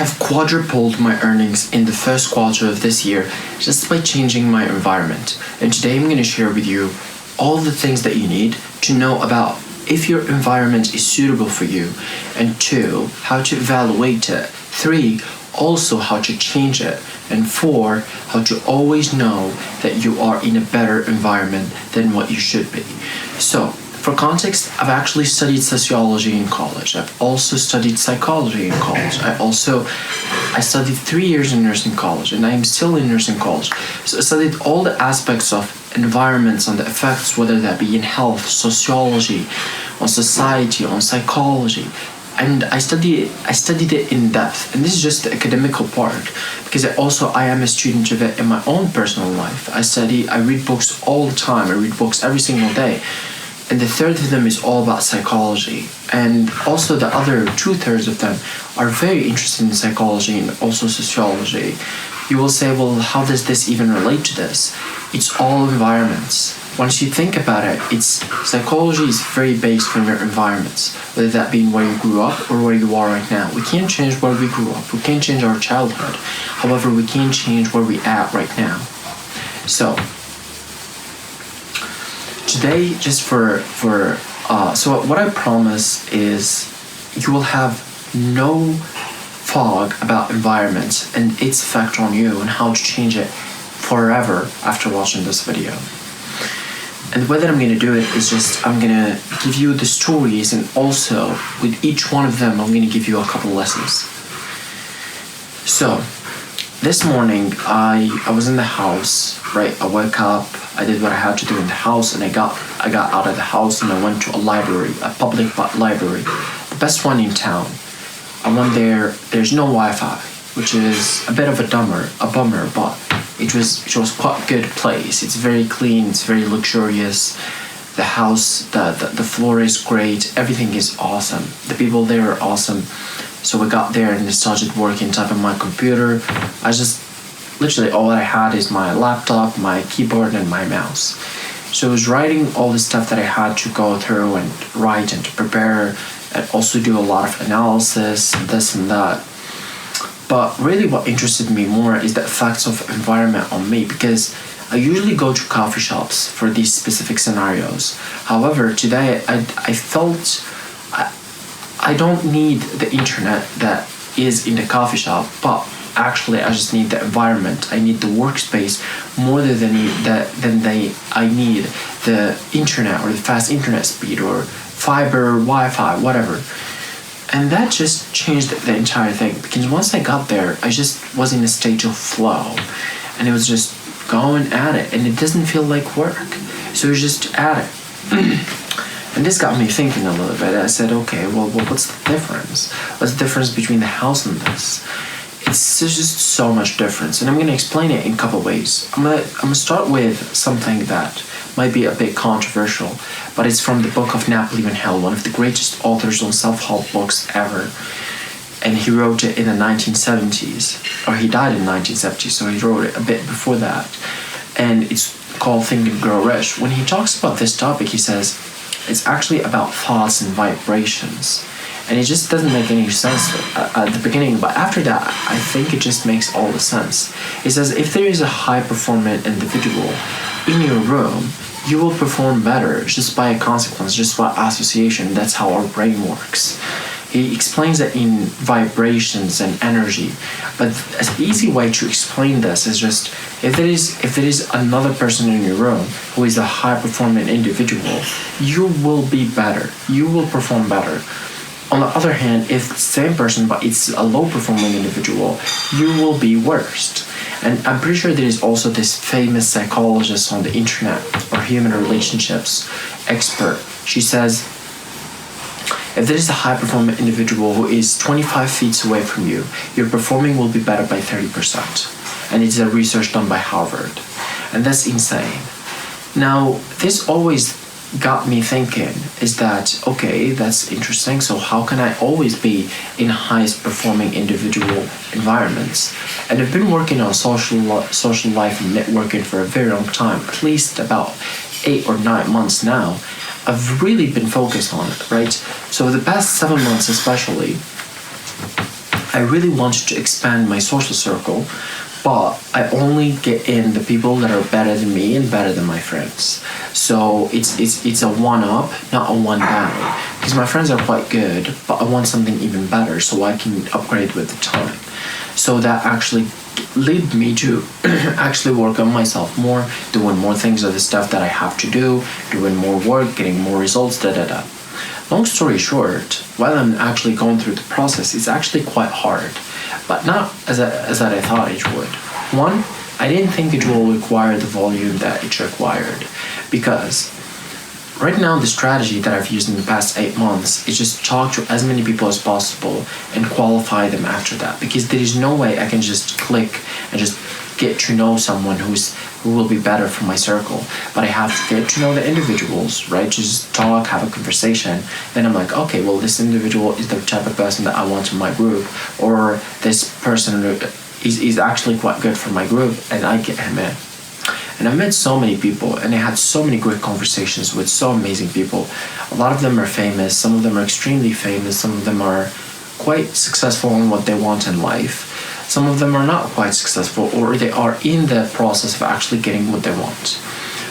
have quadrupled my earnings in the first quarter of this year just by changing my environment. And today I'm going to share with you all the things that you need to know about if your environment is suitable for you, and 2, how to evaluate it, 3, also how to change it, and 4, how to always know that you are in a better environment than what you should be. So, for context, I've actually studied sociology in college. I've also studied psychology in college. I studied 3 years in nursing college, and I'm still in nursing college. So I studied all the aspects of environments, on the effects, whether that be in health, sociology, on society, on psychology. And I studied it in depth. And this is just the academical part, because I am a student of it in my own personal life. I read books all the time. I read books every single day. And the third of them is all about psychology. And also the other 2/3 of them are very interested in psychology and also sociology. You will say, well, how does this even relate to this? It's all environments. Once you think about it, psychology is very based on your environments, whether that be where you grew up or where you are right now. We can't change where we grew up. We can't change our childhood. However, we can change where we're at right now. So, today, so what I promise is you will have no fog about environments and its effect on you and how to change it forever after watching this video. And the way that I'm going to do it is I'm going to give you the stories, and also with each one of them I'm going to give you a couple lessons. So, this morning I was in the house, right? I woke up, I did what I had to do in the house, and I got out of the house and I went to a library, a public library, the best one in town. I went there. There's no Wi-Fi, which is a bit of a bummer, but it was quite a good place. It's very clean, it's very luxurious. The house, the floor is great, everything is awesome. The people there are awesome. So we got there and I started working, typing my computer. Literally all I had is my laptop, my keyboard, and my mouse. So I was writing all the stuff that I had to go through and write and to prepare, and also do a lot of analysis, this and that. But really what interested me more is the effects of environment on me, because I usually go to coffee shops for these specific scenarios. However, today I felt I don't need the internet that is in the coffee shop, but actually I just need the environment. I need the workspace more than I need the internet or the fast internet speed or fiber, Wi-Fi, whatever. And that just changed the entire thing, because once I got there, I just was in a state of flow, and it was just going at it, and it doesn't feel like work. So it was just at it. And this got me thinking a little bit. I said, okay, well, what's the difference? What's the difference between the house and this? There's just so much difference, and I'm going to explain it in a couple ways. I'm gonna start with something that might be a bit controversial, but it's from the book of Napoleon Hill, one of the greatest authors on self-help books ever. And he wrote it in the 1970s, or he died in 1970, so he wrote it a bit before that. And it's called Think and Grow Rich. When he talks about this topic, he says it's actually about thoughts and vibrations. And it just doesn't make any sense at the beginning, but after that, I think it just makes all the sense. It says if there is a high-performing individual in your room, you will perform better just by a consequence, just by association. That's how our brain works. He explains it in vibrations and energy, but an easy way to explain this is just if there is another person in your room who is a high-performing individual, you will be better. You will perform better. On the other hand, if it's the same person but it's a low-performing individual, you will be worse. And I'm pretty sure there is also this famous psychologist on the internet, or human relationships expert. She says, if there is a high-performing individual who is 25 feet away from you, your performing will be better by 30%. And it's a research done by Harvard. And that's insane. Now, this always got me thinking, is that, okay, that's interesting, so how can I always be in highest performing individual environments? And I've been working on social life and networking for a very long time, at least about 8 or 9 months now. I've really been focused on it, right? So the past 7 months especially, I really wanted to expand my social circle, but I only get in the people that are better than me and better than my friends. So it's a one up, not a one down. Because my friends are quite good, but I want something even better so I can upgrade with the time. So that actually led me to actually work on myself more, doing more things of the stuff that I have to do, doing more work, getting more results, Long story short, while I'm actually going through the process, it's actually quite hard, but not as that I thought it would. One, I didn't think it will require the volume that it required, because right now the strategy that I've used in the past 8 months is just talk to as many people as possible and qualify them after that, because there is no way I can just click and just get to know someone who will be better for my circle, but I have to get to know the individuals, right? Just talk, have a conversation. Then I'm like, okay, well, this individual is the type of person that I want in my group, or this person is actually quite good for my group, and I get him in. And I met so many people, and I had so many great conversations with so amazing people. A lot of them are famous, some of them are extremely famous, some of them are quite successful in what they want in life. Some of them are not quite successful, or they are in the process of actually getting what they want,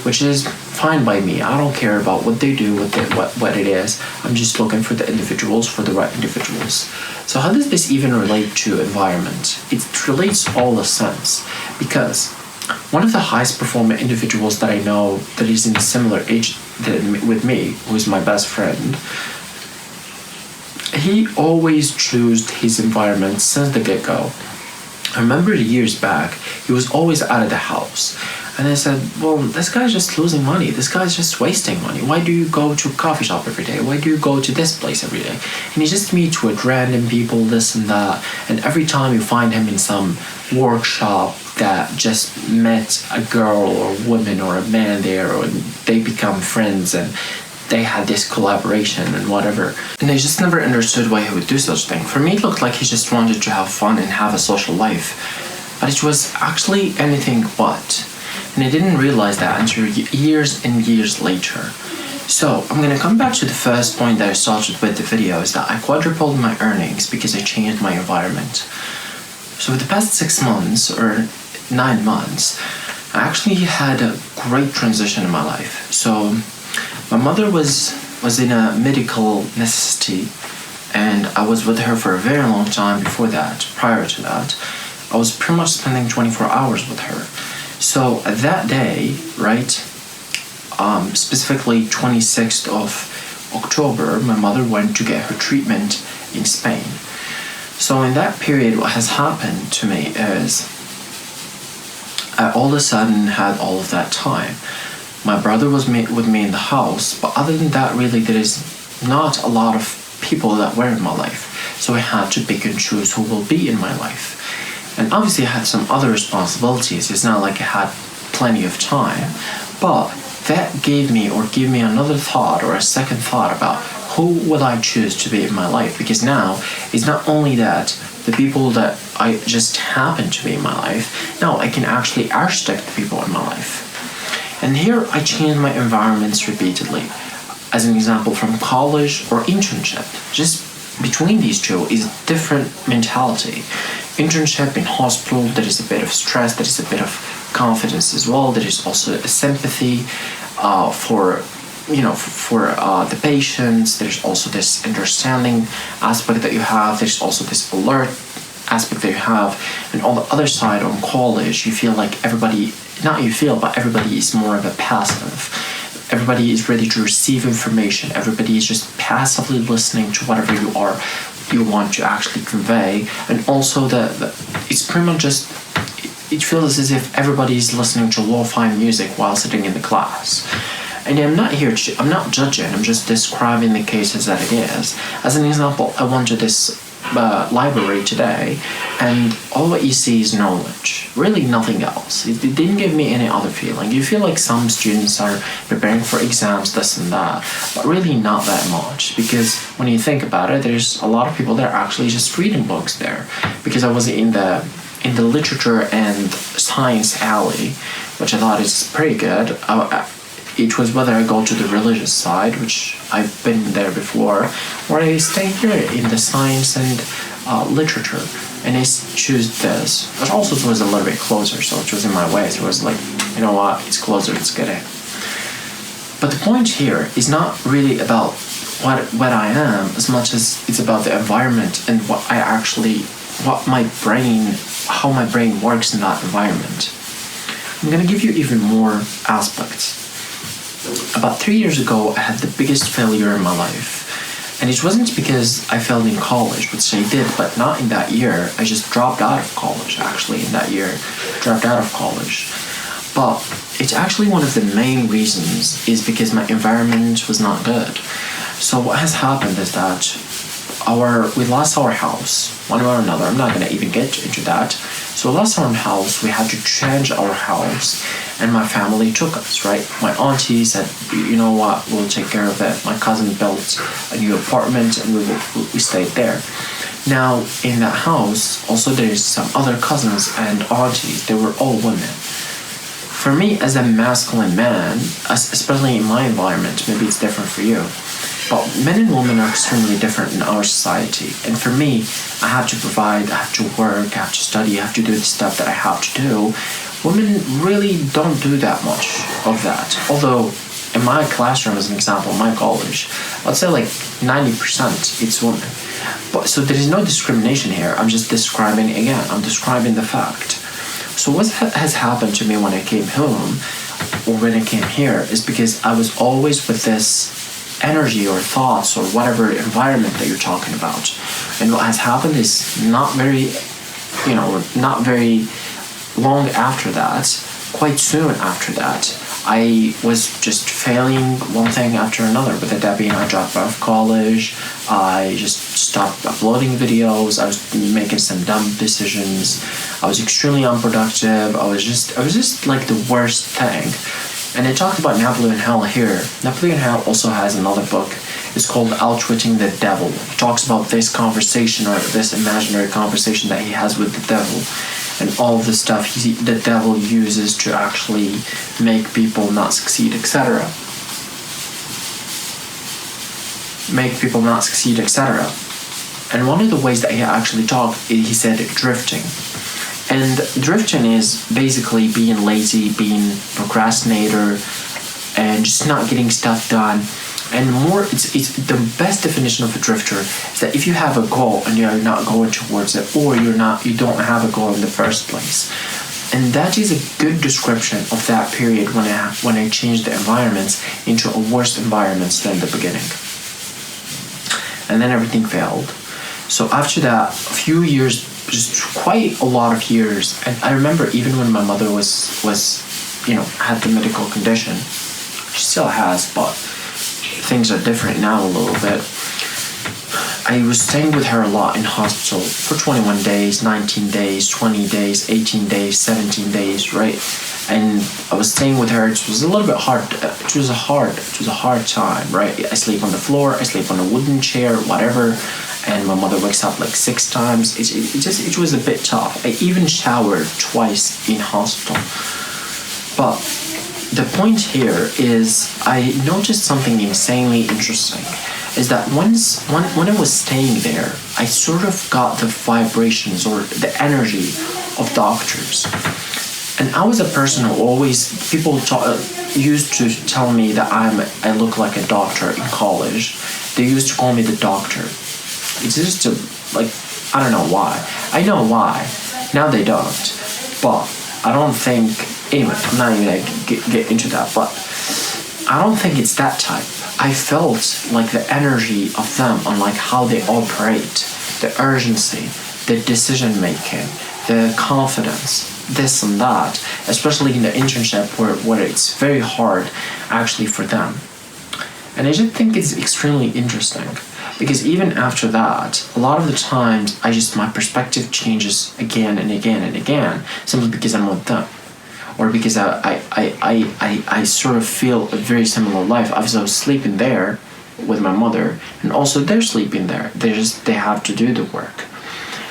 which is fine by me. I don't care about what they do, what it is. I'm just looking for the individuals, for the right individuals. So how does this even relate to environment? It relates all the sense, because one of the highest performing individuals that I know that is in a similar age with me, who is my best friend, he always chose his environment since the get-go. I remember years back, he was always out of the house. And I said, well, this guy's just losing money. This guy's just wasting money. Why do you go to a coffee shop every day? Why do you go to this place every day? And he just meets with random people, this and that. And every time you find him in some workshop that just met a girl or a woman or a man there, or they become friends and they had this collaboration and whatever. And I just never understood why he would do such thing. For me, it looked like he just wanted to have fun and have a social life. But it was actually anything but. And I didn't realize that until years and years later. So I'm gonna come back to the first point that I started with the video, is that I quadrupled my earnings because I changed my environment. So for the past 6 months or 9 months, I actually had a great transition in my life. So my mother was in a medical necessity, and I was with her for a very long time before that. Prior to that, I was pretty much spending 24 hours with her. So that day, right, specifically 26th of October, my mother went to get her treatment in Spain. So in that period, what has happened to me is I all of a sudden had all of that time. My brother was with me in the house, but other than that, really, there is not a lot of people that were in my life. So I had to pick and choose who will be in my life. And obviously I had some other responsibilities. It's not like I had plenty of time, but that gave me another thought, or a second thought, about who will I choose to be in my life. Because now it's not only that the people that I just happen to be in my life, now I can actually architect the people in my life. And here I changed my environments repeatedly. As an example, from college or internship, just between these two is different mentality. Internship in hospital, there is a bit of stress, there is a bit of confidence as well. There is also a sympathy for the patients. There's also this understanding aspect that you have. There's also this alert aspect that you have. And on the other side, on college, you feel like everybody is more of a passive. Everybody is ready to receive information. Everybody is just passively listening to whatever you want to actually convey. And also it's pretty much just, it feels as if everybody is listening to lo-fi music while sitting in the class. And I'm not judging, I'm just describing the cases that it is. As an example, I went to this library today, and all what you see is knowledge, really nothing else. It didn't give me any other feeling. You feel like some students are preparing for exams, this and that, but really not that much, because when you think about it, there's a lot of people that are actually just reading books there. Because I was in the literature and science alley, which I thought is pretty good. It was whether I go to the religious side, which I've been there before, or I stay here in the science and literature, and I choose this. But also it was a little bit closer, so it was in my way. So it was like, you know what, it's closer, let's get it. But the point here is not really about what I am as much as it's about the environment and how my brain works in that environment. I'm gonna give you even more aspects. About 3 years ago, I had the biggest failure in my life. And it wasn't because I failed in college, which I did, but not in that year. I just dropped out of college, actually, in that year. Dropped out of college. But it's actually one of the main reasons is because my environment was not good. So what has happened is that we lost our house, one way or another. I'm not going to even get into that. So we lost our house, we had to change our house, and my family took us, right? My auntie said, you know what, we'll take care of it. My cousin built a new apartment, and we stayed there. Now, in that house, also there's some other cousins and aunties. They were all women. For me, as a masculine man, especially in my environment, maybe it's different for you, but men and women are extremely different in our society. And for me, I have to provide, I have to work, I have to study, I have to do the stuff that I have to do. Women really don't do that much of that. Although, in my classroom, as an example, my college, I'd say like 90% it's women. But so there is no discrimination here. I'm just describing the fact. So what has happened to me when I came home, or when I came here, is because I was always with this energy or thoughts or whatever environment that you're talking about. And what has happened is not very long after that, quite soon after that, I was just failing one thing after another. With that being, I dropped out of college, I just stopped uploading videos, I was making some dumb decisions, I was extremely unproductive, I was just like the worst thing. And I talked about Napoleon Hill here. Napoleon Hill also has another book. It's called Outwitting the Devil. He talks about this conversation, or this imaginary conversation that he has with the devil, and all of the stuff the devil uses to actually make people not succeed, etc. And one of the ways that he actually talked, he said drifting. And drifting is basically being lazy, being procrastinator, and just not getting stuff done. And more, it's the best definition of a drifter is that if you have a goal and you're not going towards it, or you don't have a goal in the first place. And that is a good description of that period when I changed the environments into a worse environments than the beginning. And then everything failed. So after that, a few years, just quite a lot of years, and I remember even when my mother was had the medical condition, she still has, but things are different now a little bit. I was staying with her a lot in hospital for 21 days, 19 days, 20 days, 18 days, 17 days, right? And I was staying with her. It was a little bit hard. It was a hard time, right? I sleep on the floor, I sleep on a wooden chair, whatever. And my mother wakes up like 6 times. It was a bit tough. I even showered twice in hospital. But the point here is I noticed something insanely interesting. Is that when I was staying there, I sort of got the vibrations or the energy of doctors. And I was a person who people used to tell me that I look like a doctor in college. They used to call me the doctor. It's just I don't know why. I know why. Now they don't. But I don't think, anyway, I'm not even going to get into that, but I don't think it's that type. I felt like the energy of them on like how they operate, the urgency, the decision making, the confidence, this and that, especially in the internship where it's very hard actually for them. And I just think it's extremely interesting because even after that, a lot of the times my perspective changes again and again and again simply because I'm with them. Or because I sort of feel a very similar life. I was sleeping there with my mother, and also they're sleeping there. They have to do the work.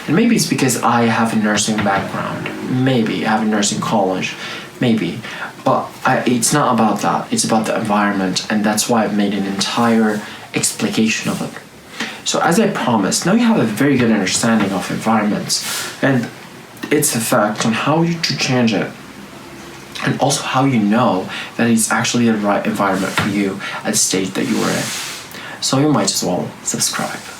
And maybe it's because I have a nursing background. Maybe I have a nursing college. Maybe. But it's not about that. It's about the environment, and that's why I've made an entire explication of it. So as I promised, now you have a very good understanding of environments and its effect on how you to change it, and also how you know that it's actually the right environment for you at the stage that you are in. So you might as well subscribe.